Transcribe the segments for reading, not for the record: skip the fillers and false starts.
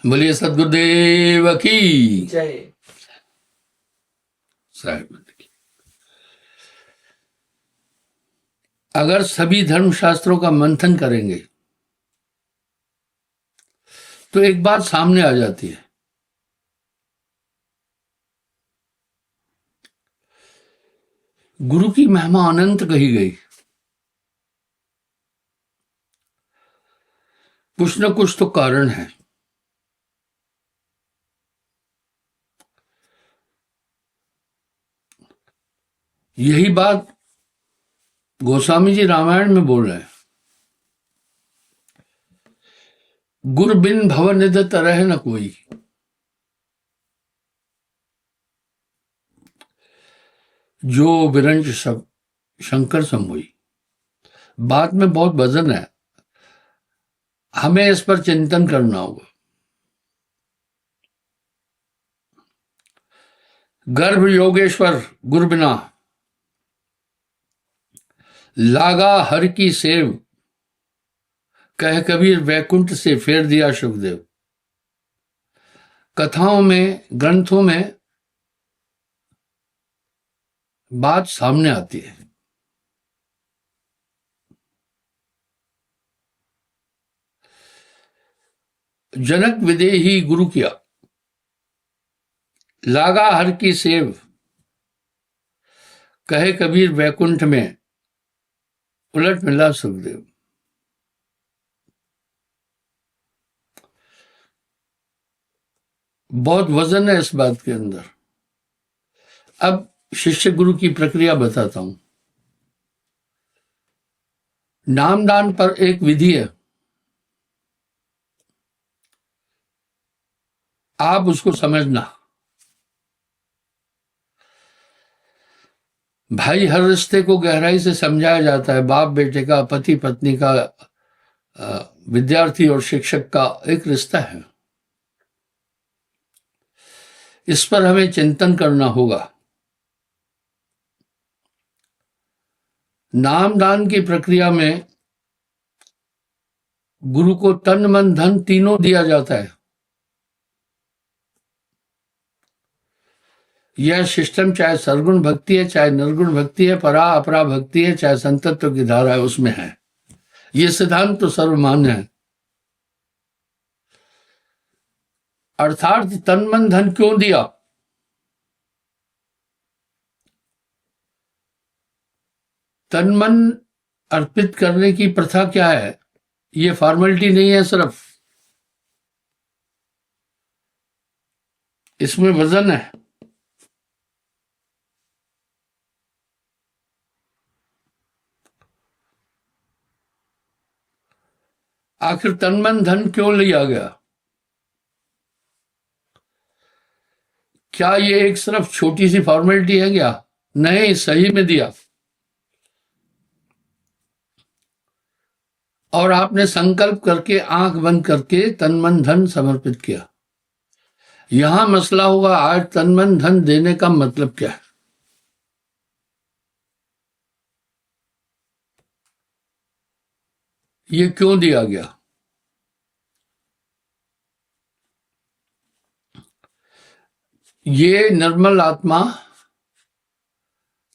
बोलिए सदगुरुदेव की जय। साहिब की। अगर सभी धर्मशास्त्रों का मंथन करेंगे तो एक बात सामने आ जाती है। गुरु की महिमा अनंत कही गई। कुछ न कुछ तो कारण है। यही बात गोस्वामी जी रामायण में बोल रहे हैं। गुर बिन भव निध तरह न कोई। जो विरंच सब शंकर समोई। बात में बहुत वजन है। हमें इस पर चिंतन करना होगा। गर्भ योगेश्वर गुर बिना लागा हर की सेव। कह कबीर वैकुंठ से फेर दिया सुखदेव। कथाओं में ग्रंथों में बात सामने आती है। जनक विदेही गुरु किया लागा हर की सेव। कहे कबीर वैकुंठ में उलट मिला सुखदेव। बहुत वजन है इस बात के अंदर। अब शिष्य गुरु की प्रक्रिया बताता हूं। नामदान पर एक विधि है। आप उसको समझना। भाई, हर रिश्ते को गहराई से समझाया जाता है। बाप बेटे का, पति पत्नी का, विद्यार्थी और शिक्षक का एक रिश्ता है। इस पर हमें चिंतन करना होगा। नामदान की प्रक्रिया में गुरु को तन मन धन तीनों दिया जाता है। यह सिस्टम चाहे सरगुण भक्ति है, चाहे निर्गुण भक्ति है, परा अपरा भक्ति है, चाहे संतत्व की धारा है, उसमें है। यह सिद्धांत तो सर्वमान्य है। अर्थात तन मन धन क्यों दिया? तन मन अर्पित करने की प्रथा क्या है? ये फॉर्मेलिटी नहीं है सिर्फ, इसमें वजन है। आखिर तन मन धन क्यों लिया गया? क्या ये एक सिर्फ छोटी सी फॉर्मेलिटी है क्या? नहीं, सही में दिया। और आपने संकल्प करके आंख बंद करके तन मन धन समर्पित किया। यहां मसला होगा, आज तन मन धन देने का मतलब क्या है? ये क्यों दिया गया? ये निर्मल आत्मा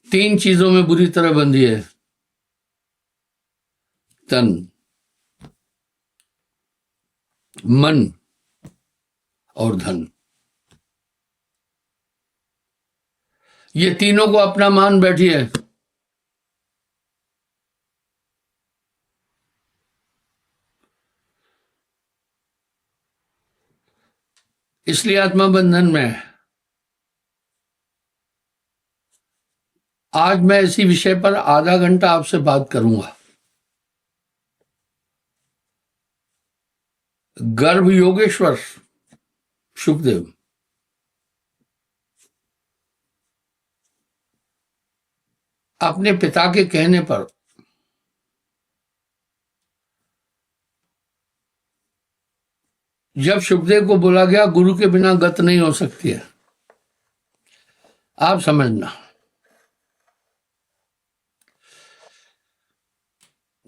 तीन चीजों में बुरी तरह बंधी है। तन, मन और धन। ये तीनों को अपना मान बैठी है। इसलिए आत्मा बंधन में है। आज मैं इसी विषय पर आधा घंटा आपसे बात करूंगा। गर्भ योगेश्वर सुखदेव अपने पिता के कहने पर जब सुखदेव को बोला गया गुरु के बिना गत नहीं हो सकती है, आप समझना।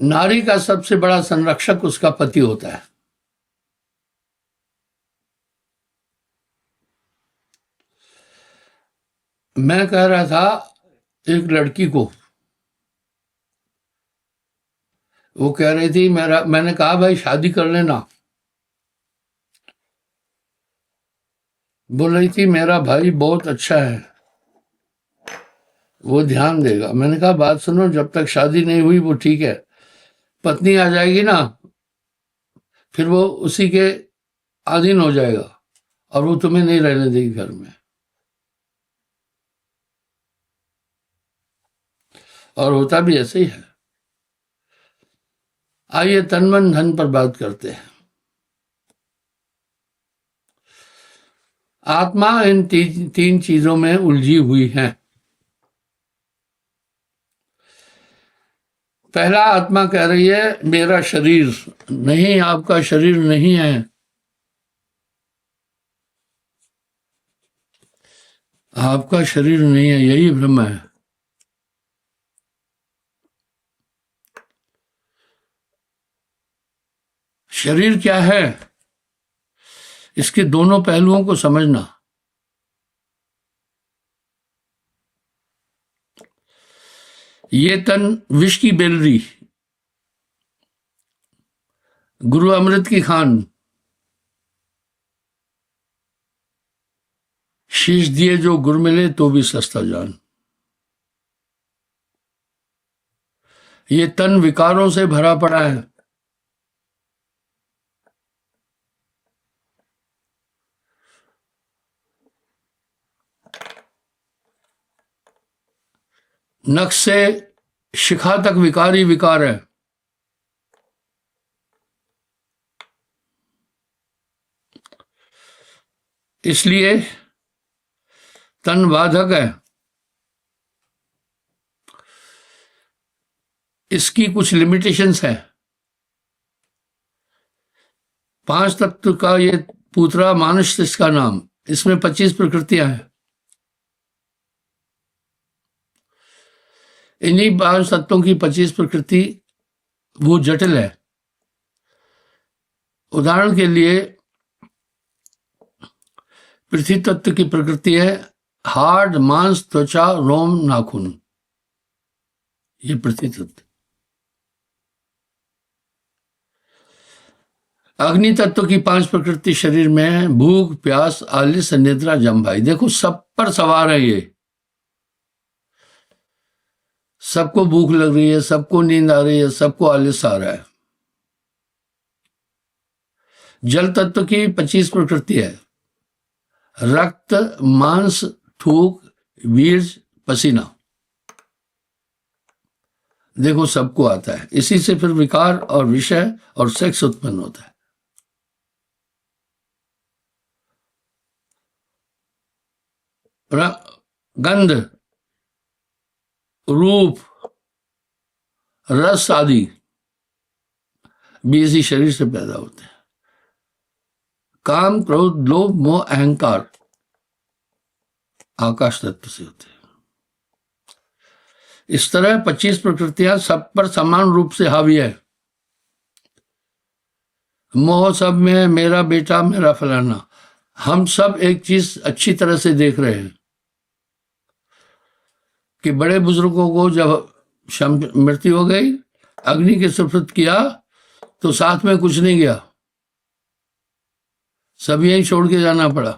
नारी का सबसे बड़ा संरक्षक उसका पति होता है। मैं कह रहा था एक लड़की को, वो कह रही थी मैंने कहा भाई शादी कर लेना। बोल रही थी मेरा भाई बहुत अच्छा है, वो ध्यान देगा। मैंने कहा बात सुनो, जब तक शादी नहीं हुई वो ठीक है, पत्नी आ जाएगी ना फिर वो उसी के अधीन हो जाएगा और वो तुम्हें नहीं रहने देगी घर में। और होता भी ऐसे ही है। आइए तन मन धन पर बात करते हैं। आत्मा इन तीन चीजों में उलझी हुई है। पहला, आत्मा कह रही है मेरा शरीर नहीं, आपका शरीर नहीं है। आपका शरीर नहीं है, यही भ्रम है। शरीर क्या है, इसके दोनों पहलुओं को समझना। ये तन विष की बेलरी, गुरु अमृत की खान, शीश दिए जो गुर मिले तो भी सस्ता जान। ये तन विकारों से भरा पड़ा है। नख से शिखा तक विकार ही विकार है। इसलिए तन बाधक है। इसकी कुछ लिमिटेशंस है। 5 तत्व का ये पूतरा मानुष इसका नाम, इसमें 25 प्रकृतियां हैं। इन्हीं 5 तत्वों की 25 प्रकृति वो जटिल है। उदाहरण के लिए पृथ्वी तत्व की प्रकृति है हार्ड, मांस, त्वचा, रोम, नाखून। ये पृथ्वी तत्व। अग्नि तत्व की 5 प्रकृति शरीर में भूख, प्यास, आलस, निद्रा, जम। भाई देखो सब पर सवार है ये। सबको भूख लग रही है, सबको नींद आ रही है, सबको आलस आ रहा है। जल तत्व की 25 प्रकृति है रक्त, मांस, थूक, वीर्य, पसीना। देखो सबको आता है। इसी से फिर विकार और विषय और सेक्स उत्पन्न होता है। गंध, रूप, रस आदि भी इसी शरीर से पैदा होते हैं। काम, क्रोध, लोभ, मोह, अहंकार आकाश तत्व से होते हैं। इस तरह 25 प्रकृतियां सब पर समान रूप से हावी है। मोह सब में, मेरा बेटा, मेरा फलाना। हम सब एक चीज अच्छी तरह से देख रहे हैं कि बड़े बुजुर्गों को जब मृत्यु हो गई, अग्नि के सुपुर्द किया तो साथ में कुछ नहीं गया, सब यहीं छोड़ के जाना पड़ा।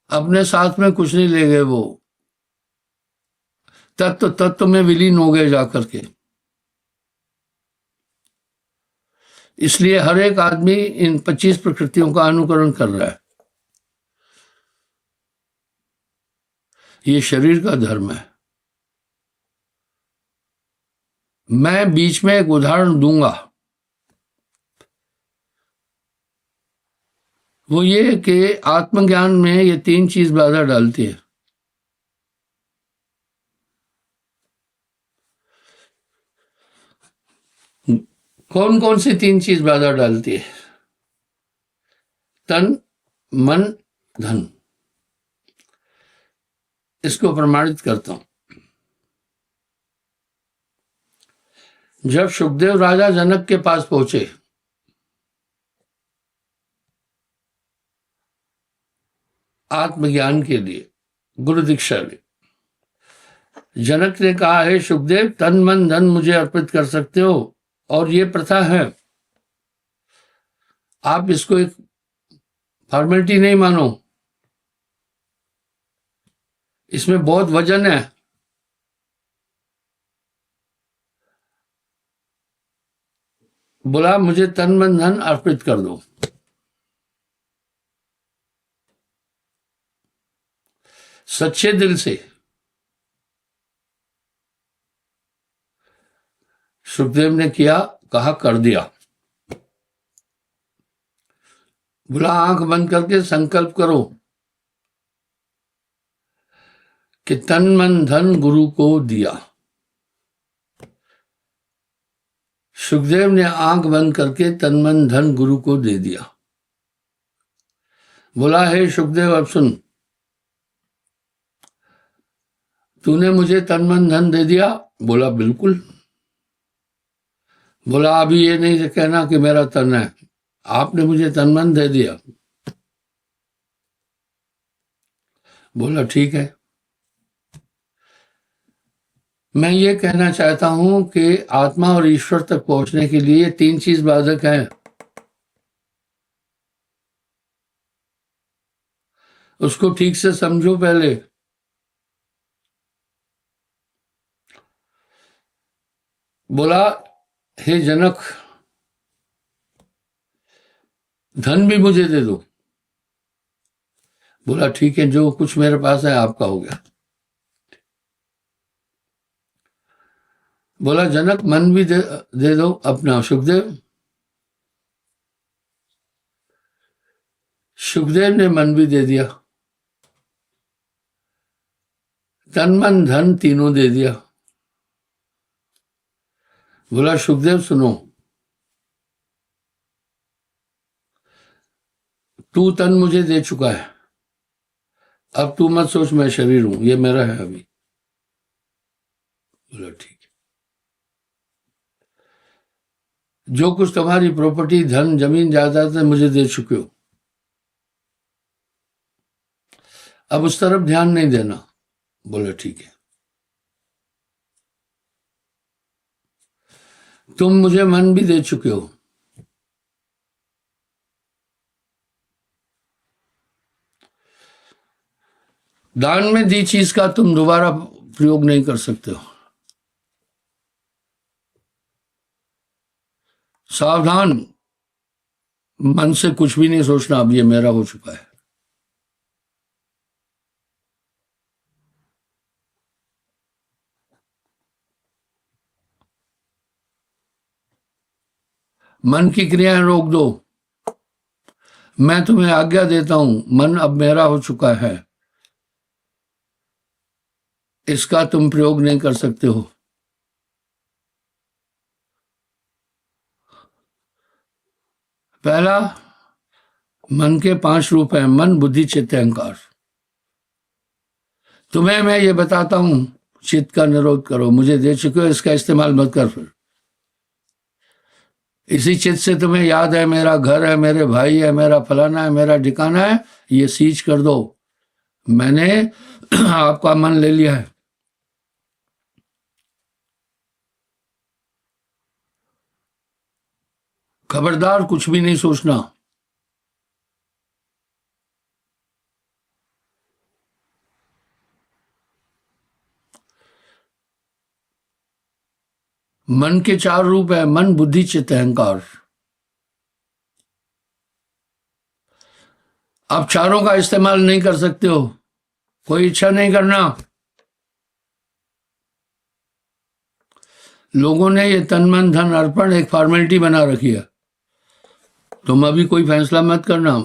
अपने साथ में कुछ नहीं ले गए, वो तत्व में विलीन हो गए जाकर के। इसलिए हर एक आदमी इन 25 प्रकृतियों का अनुकरण कर रहा है। ये शरीर का धर्म है। मैं बीच में एक उदाहरण दूंगा, वो ये कि आत्मज्ञान में ये 3 चीज बाधा डालती है। कौन कौन सी 3 चीज बाधा डालती है? तन, मन, धन। इसको प्रमाणित करता हूं। जब सुखदेव राजा जनक के पास पहुंचे, आत्मज्ञान के लिए गुरु दीक्षा ली। जनक ने कहा, है सुखदेव, तन मन धन मुझे अर्पित कर सकते हो, और ये प्रथा है, आप इसको एक फॉर्मेलिटी नहीं मानो, इसमें बहुत वजन है। बोला, मुझे तन मन धन अर्पित कर दो। सच्चे दिल से सुखदेव ने किया, कहा कर दिया। बोला, आंख बंद करके संकल्प करो कि तन मन धन गुरु को दिया। सुखदेव ने आंख बंद करके तन मन धन गुरु को दे दिया। बोला, हे सुखदेव, अब सुन, तूने मुझे तन मन धन दे दिया? बोला, बिल्कुल। बोला, अभी ये नहीं कहना कि मेरा तन है, आपने मुझे तन मन दे दिया। बोला, ठीक है। मैं ये कहना चाहता हूं कि आत्मा और ईश्वर तक पहुंचने के लिए 3 चीज बाधक हैं। उसको ठीक से समझो पहले। बोला, हे जनक, धन भी मुझे दे दो। बोला, ठीक है, जो कुछ मेरे पास है आपका हो गया। बोला, जनक, मन भी दे दो अपना। सुखदेव ने मन भी दे दिया, तन मन धन तीनों दे दिया। बोला, सुखदेव सुनो, तू तन मुझे दे चुका है, अब तू मत सोच मैं शरीर हूं, ये मेरा है अभी। बोला, ठीक है। जो कुछ तुम्हारी प्रॉपर्टी, धन, जमीन, जायदाद है, मुझे दे चुके हो, अब उस तरफ ध्यान नहीं देना। बोला, ठीक है। तुम मुझे मन भी दे चुके हो, दान में दी चीज का तुम दोबारा प्रयोग नहीं कर सकते हो। सावधान, मन से कुछ भी नहीं सोचना, अब ये मेरा हो चुका है। मन की क्रियाएं रोक दो। मैं तुम्हें आज्ञा देता हूं, मन अब मेरा हो चुका है, इसका तुम प्रयोग नहीं कर सकते हो। पहला, मन के 5 रूप हैं, मन, बुद्धि, चित्त, अहंकार। तुम्हें मैं ये बताता हूं, चित्त का निरोध करो, मुझे दे चुके हो, इसका इस्तेमाल मत कर। फिर इसी चित्त से तुम्हें याद है मेरा घर है, मेरे भाई है, मेरा फलाना है, मेरा ठिकाना है, ये सीज कर दो, मैंने आपका मन ले लिया है। खबरदार, कुछ भी नहीं सोचना। मन के 4 रूप है, मन, बुद्धि, चित्त, अहंकार। आप चारों का इस्तेमाल नहीं कर सकते हो, कोई इच्छा नहीं करना। लोगों ने ये तन मन धन अर्पण एक फॉर्मेलिटी बना रखी है। तुम अभी कोई फैसला मत करना।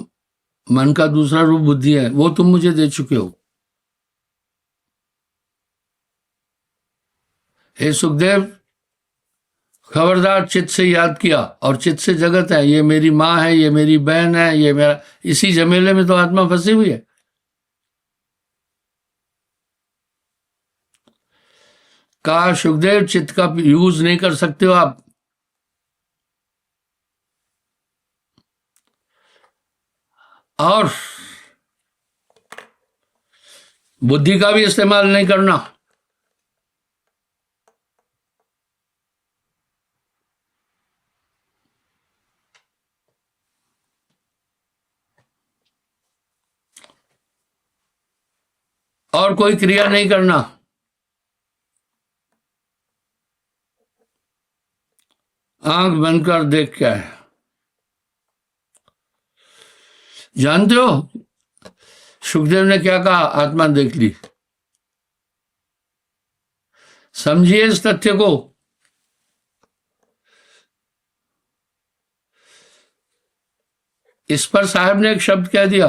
मन का दूसरा रूप बुद्धि है, वो तुम मुझे दे चुके हो। हे सुखदेव, खबरदार, चित्त से याद किया, और चित्त से जगत है, ये मेरी माँ है, ये मेरी बहन है, ये मेरा, इसी झमेले में तो आत्मा फंसी हुई है। कहा, सुखदेव, चित्त का यूज नहीं कर सकते हो आप। और बुद्धि का भी इस्तेमाल नहीं करना। और कोई क्रिया नहीं करना। आंख बंद कर देख क्या है। जानते हो सुखदेव ने क्या कहा? आत्मा देख ली। समझिए इस तथ्य को। इस पर साहब ने एक शब्द कह दिया,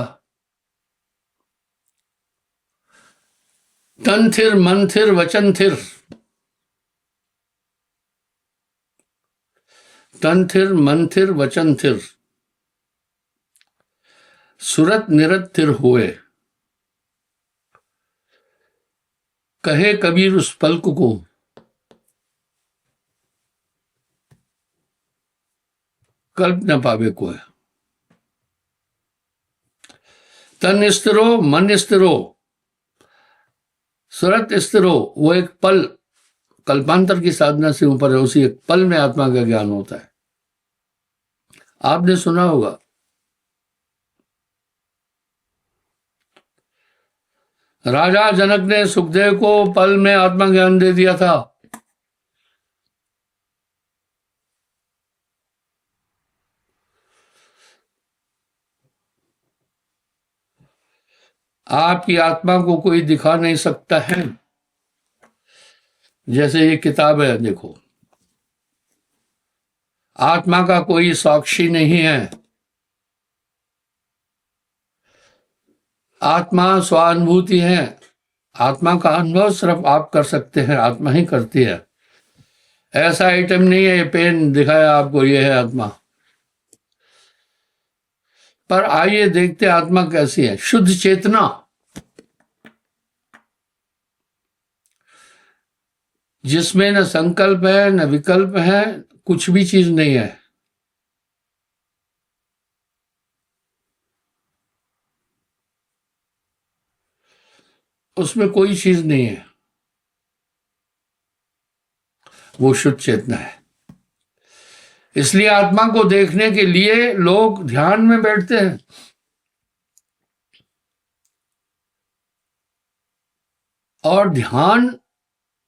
तन थिर मन थिर वचन थिर। तन थिर मन थिर वचन थिर, सुरत निरत थिर हुए। कहे कबीर उस पलक को, कल्प न पावे कोई। तन स्थिरो मन स्थिरो सुरत स्थिरो, वो एक पल कल्पांतर की साधना से ऊपर है। उसी एक पल में आत्मा का ज्ञान होता है। आपने सुना होगा, राजा जनक ने सुखदेव को पल में आत्मा ज्ञान दे दिया था। आपकी आत्मा को कोई दिखा नहीं सकता है। जैसे ये किताब है, देखो, आत्मा का कोई साक्षी नहीं है। आत्मा स्वानुभूति है। आत्मा का अनुभव सिर्फ आप कर सकते हैं, आत्मा ही करती है। ऐसा आइटम नहीं है ये पेन दिखाया आपको, ये है आत्मा। पर आइए देखते आत्मा कैसी है। शुद्ध चेतना, जिसमें न संकल्प है न विकल्प है, कुछ भी चीज नहीं है। उसमें कोई चीज नहीं है, वो शुद्ध चेतना है। इसलिए आत्मा को देखने के लिए लोग ध्यान में बैठते हैं। और ध्यान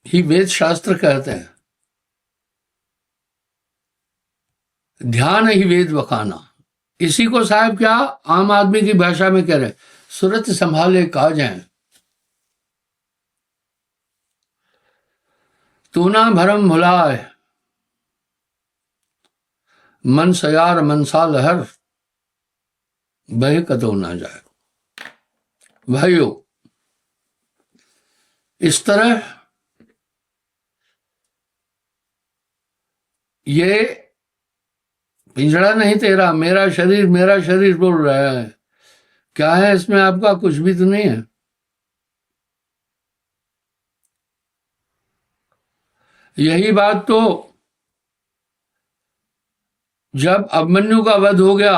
ही वेद शास्त्र कहते हैं। ध्यान ही वेद बखाना। इसी को साहब क्या आम आदमी की भाषा में कह रहे, सूरत संभाले काज हैं, तू ना भरम भुलाए, मन सयार मनसा लहर, बह कतो ना जाए। भाइयों, इस तरह ये पिंजड़ा नहीं तेरा, मेरा शरीर बोल रहा है। क्या है इसमें आपका? कुछ भी तो नहीं है। यही बात तो जब अभिमन्यु का वध हो गया,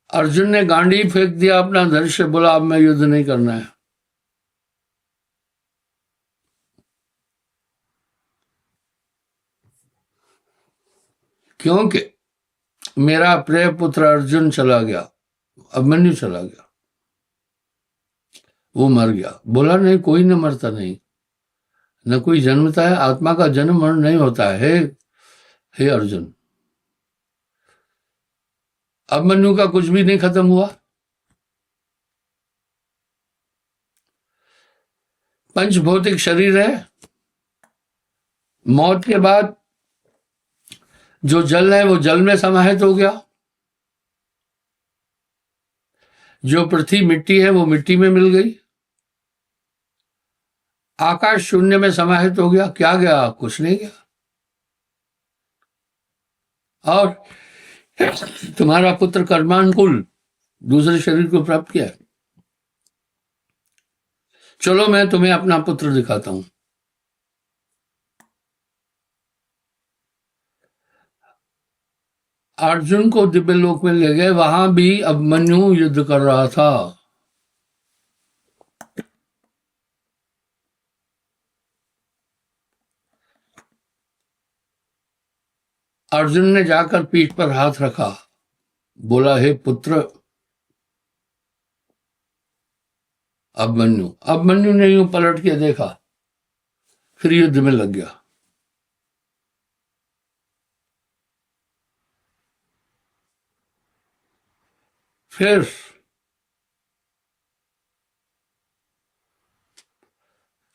अर्जुन ने गांडी फेंक दिया अपना धनुष से, बोला अब मैं युद्ध नहीं करना है। क्योंकि मेरा प्रिय पुत्र अर्जुन चला गया, अभिमन्यु चला गया, वो मर गया। बोला नहीं, कोई न मरता नहीं, न कोई जन्मता है। आत्मा का जन्म मरण नहीं होता है। हे अर्जुन, अभिमन्यु का कुछ भी नहीं खत्म हुआ। पंच भौतिक शरीर है। मौत के बाद जो जल है वो जल में समाहित हो गया, जो पृथ्वी मिट्टी है वो मिट्टी में मिल गई, आकाश शून्य में समाहित हो गया। क्या गया? कुछ नहीं गया। और तुम्हारा पुत्र कर्मानुकूल दूसरे शरीर को प्राप्त किया। चलो मैं तुम्हें अपना पुत्र दिखाता हूं। अर्जुन को दिव्य लोक में ले गए, वहां भी अभिमन्यु युद्ध कर रहा था। अर्जुन ने जाकर पीठ पर हाथ रखा, बोला, हे पुत्र अभिमन्यु। अभिमन्यु ने यूं पलट के देखा, फिर युद्ध में लग गया। फिर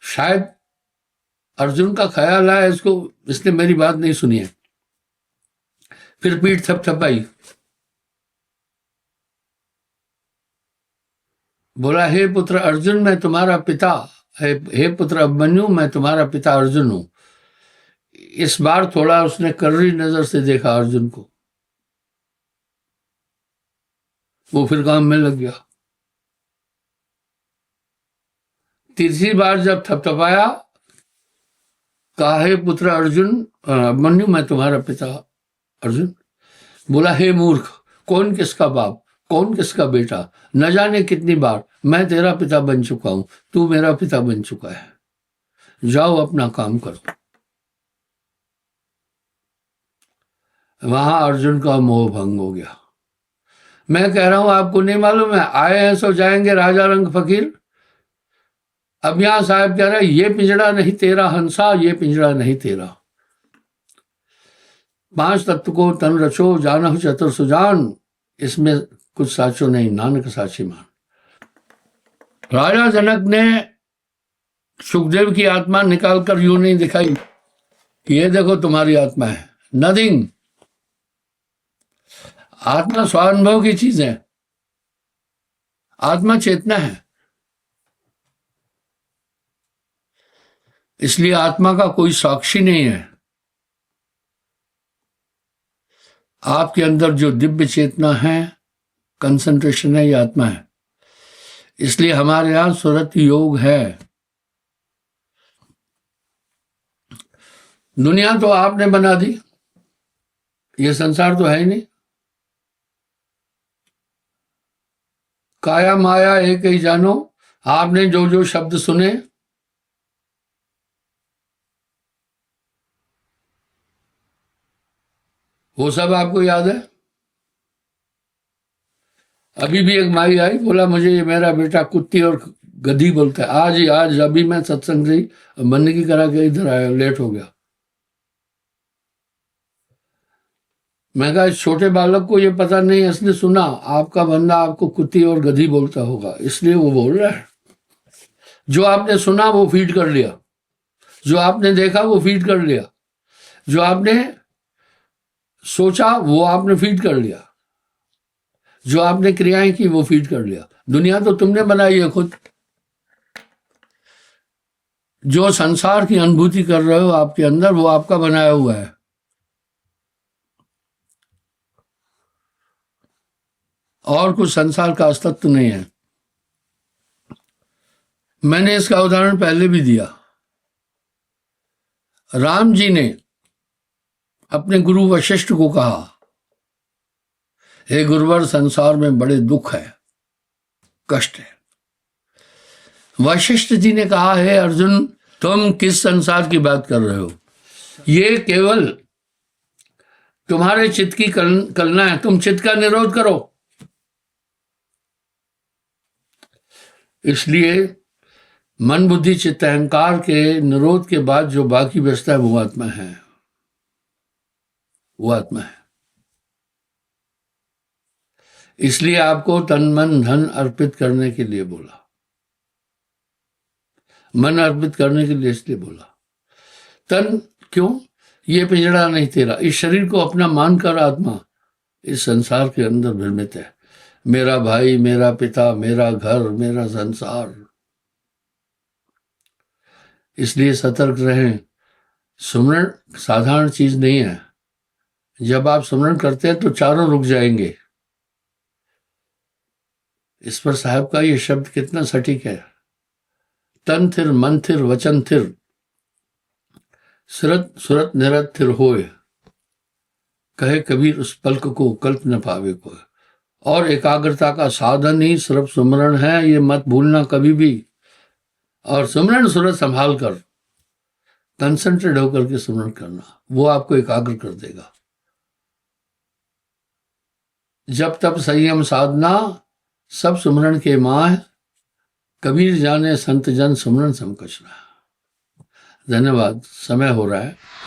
शायद अर्जुन का ख्याल आया इसने मेरी बात नहीं सुनी है, फिर पीठ थपथपाई, बोला, हे पुत्र अर्जुन, मैं तुम्हारा पिता, हे पुत्र अभिमन्यु, मैं तुम्हारा पिता अर्जुन हूं। इस बार थोड़ा उसने कर्री नजर से देखा अर्जुन को, वो फिर काम में लग गया। तीसरी बार जब थपथपाया, कहा, हे पुत्र अर्जुन अभिमन्यु, मैं तुम्हारा पिता अर्जुन। बोला, हे मूर्ख, कौन किसका बाप, कौन किसका बेटा, न जाने कितनी बार मैं तेरा पिता बन चुका हूं, तू मेरा पिता बन चुका है, जाओ अपना काम करो। वहां अर्जुन का मोह भंग हो गया। मैं कह रहा हूं, आपको नहीं मालूम है, आए हैं सो जाएंगे, राजा रंग फकीर। अब यहां साहब कह रहा है, ये पिंजड़ा नहीं तेरा हंसा, ये पिंजड़ा नहीं तेरा। 5 तत्व को तन रचो, जाना चतुर सुजान, इसमें कुछ साचो नहीं, नानक साची मान। राजा जनक ने सुखदेव की आत्मा निकालकर यूं नहीं दिखाई कि ये देखो तुम्हारी आत्मा है, नथिंग। आत्मा स्वानुभव की चीज है, आत्मा चेतना है, इसलिए आत्मा का कोई साक्षी नहीं है। आपके अंदर जो दिव्य चेतना है, कंसंट्रेशन है, ये आत्मा है। इसलिए हमारे यहां सुरत योग है। दुनिया तो आपने बना दी, ये संसार तो है ही नहीं। काया माया एक ही जानो, आपने जो जो शब्द सुने, वो सब आपको याद है। अभी भी एक माई आई, बोला, मुझे ये मेरा बेटा कुत्ती और गधी बोलता है। आज ही आज अभी मैं सत्संग से बंदगी करा के इधर आया, लेट हो गया। मैं कहा, इस छोटे बालक को ये पता नहीं है, इसने सुना आपका बंदा आपको कुत्ती और गधी बोलता होगा, इसलिए वो बोल रहा है। जो आपने सुना वो फीड कर लिया, जो आपने देखा वो फीड कर लिया, जो आपने सोचा वो आपने फीड कर लिया, जो आपने क्रियाएं की वो फीड कर लिया। दुनिया तो तुमने बनाई है खुद। जो संसार की अनुभूति कर रहे हो आपके अंदर, वो आपका बनाया हुआ है। और कुछ संसार का अस्तित्व नहीं है। मैंने इसका उदाहरण पहले भी दिया। राम जी ने अपने गुरु वशिष्ठ को कहा, हे गुरुवर, संसार में बड़े दुख है, कष्ट है। वशिष्ठ जी ने कहा, हे अर्जुन, तुम किस संसार की बात कर रहे हो? ये केवल तुम्हारे चित्त की कलना है, तुम चित्त का निरोध करो। इसलिए मन बुद्धि चित्त अहंकार के निरोध के बाद जो बाकी बचता है वो आत्मा है, वो आत्मा है। इसलिए आपको तन मन धन अर्पित करने के लिए बोला, मन अर्पित करने के लिए इसलिए बोला। तन क्यों? ये पिंजड़ा नहीं तेरा। इस शरीर को अपना मानकर आत्मा इस संसार के अंदर भ्रमित है। मेरा भाई, मेरा पिता, मेरा घर, मेरा संसार। इसलिए सतर्क रहें। सुमरण साधारण चीज नहीं है। जब आप सुमरण करते हैं तो चारों रुक जाएंगे। इस पर साहब का ये शब्द कितना सटीक है। तन थिर, मन थिर, वचन थिर, सुरत सुरत निरत थिर होए। कहे कबीर उस पलक को कल्प न पावे कोई। और एकाग्रता का साधन ही सिर्फ सुमरण है, ये मत भूलना कभी भी। और सुमरण सूरत संभाल कर, कंसंट्रेट होकर के सुमरण करना, वो आपको एकाग्र कर देगा। जब तब संयम साधना, सब सुमरण के माह, कबीर जाने संत जन सुमरण समकचना। धन्यवाद, समय हो रहा है।